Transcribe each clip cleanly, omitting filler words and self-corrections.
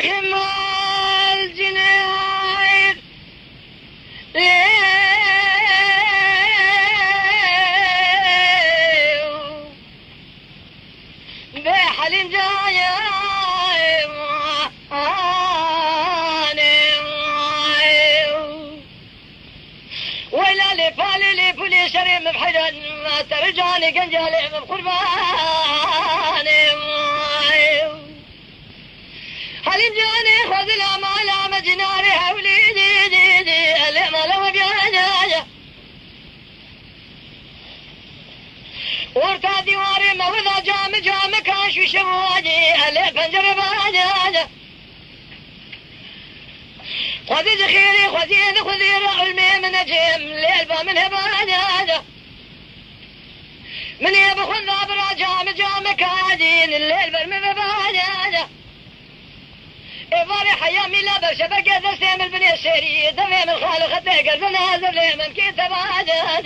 خمال جناير بحلم جاية ولا لفالي لفولي شريم بحجن ما ترجعني قنجالي بقرباني حلم جاني خذ الأمال مجناري حولي دي الأمال وبيانا ورتا ديواري موذا جام كاش وشواجي اللي فنجر بانا خذي ذخيري خذي علمي من نجم ليلبا من هبانا من يبخذ ابرا جام كادين الليل برمي ببانا إفاري حيامي لابا شبكة دسيم البني الشري دفي من خالو خدي قرزنا زرلي من كيت بانا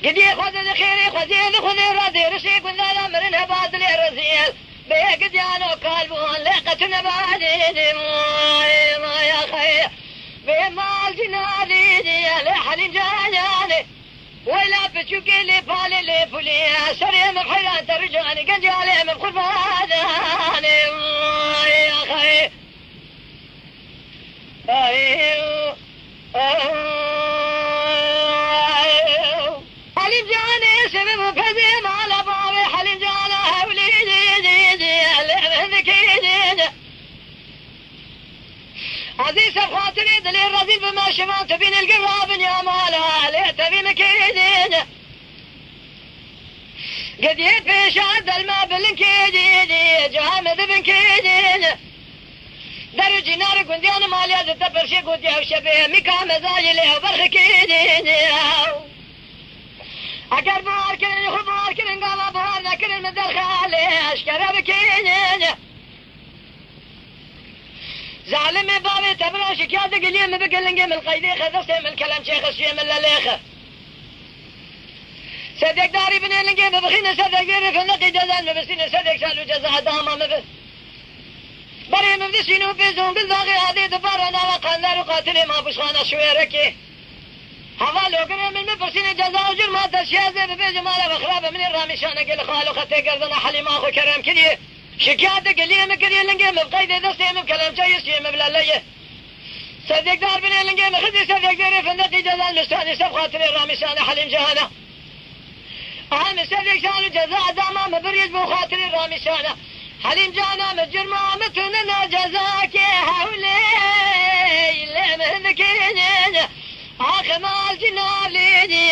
قد ياخذ ذخيري خذي راضي رشيق ولا الامر انهباد لي رزيل بيقد يانو قلبون لقتنا بعدين ما يا خي بمال جنالي لحن جاني ولا بتشوكي لي بالي لي فولي سري محيران ترجعني قنجالي من قرباني يا خي حليم جاني سبب فزيم على بابي حليم جانا وليدي عزيز خاطري دليل رزيل بما شفان تبين القراب يا مالا ليه تبي مكيدين قد يفي شاد الماء بالانكيدين جهامد بنكيدين درجي نار قنديان ماليا زدبر شي قدي وشبيه ميكا مزاجي ليه برخ كيدين اگر بار كرن خبار كرن قالا بار نكرن مدر خالي اشكرا بكيدين زعلم بابي تبرا شكيات قليم بقلنقي من القيدي خذسي من كلام شيخ الشيء من الليخة صدق داري بني لنقي ببخين صدق يري فنقي جزان مبسين صدق سالو جزا داما مبس بري مبدسين وبيزون بالضاغي هذه دبارنا وقال قاتلي ما بشخانا شويركي حوالو قرم من مبسين جزا وجر ما تشيازي ببيج مالا بخرابة من الرامي شانا قل خالو خطي قرضنا حليم اخو كرم كليه شكاية قليل مكري لنجي مبقيد دستي مبكلام شيء شيء مبلالية صدق دار بني لنجي مخدي صدق داري فندقي جزال مستاني سب خاطري رامي سانا حليم جهانا أهم صدق سالو جزاء داما مبريد بو خاطري رامي سانا حليم جهانا مجرما متننا جزاك حولي اللي مهنكينين آخ مال جناليني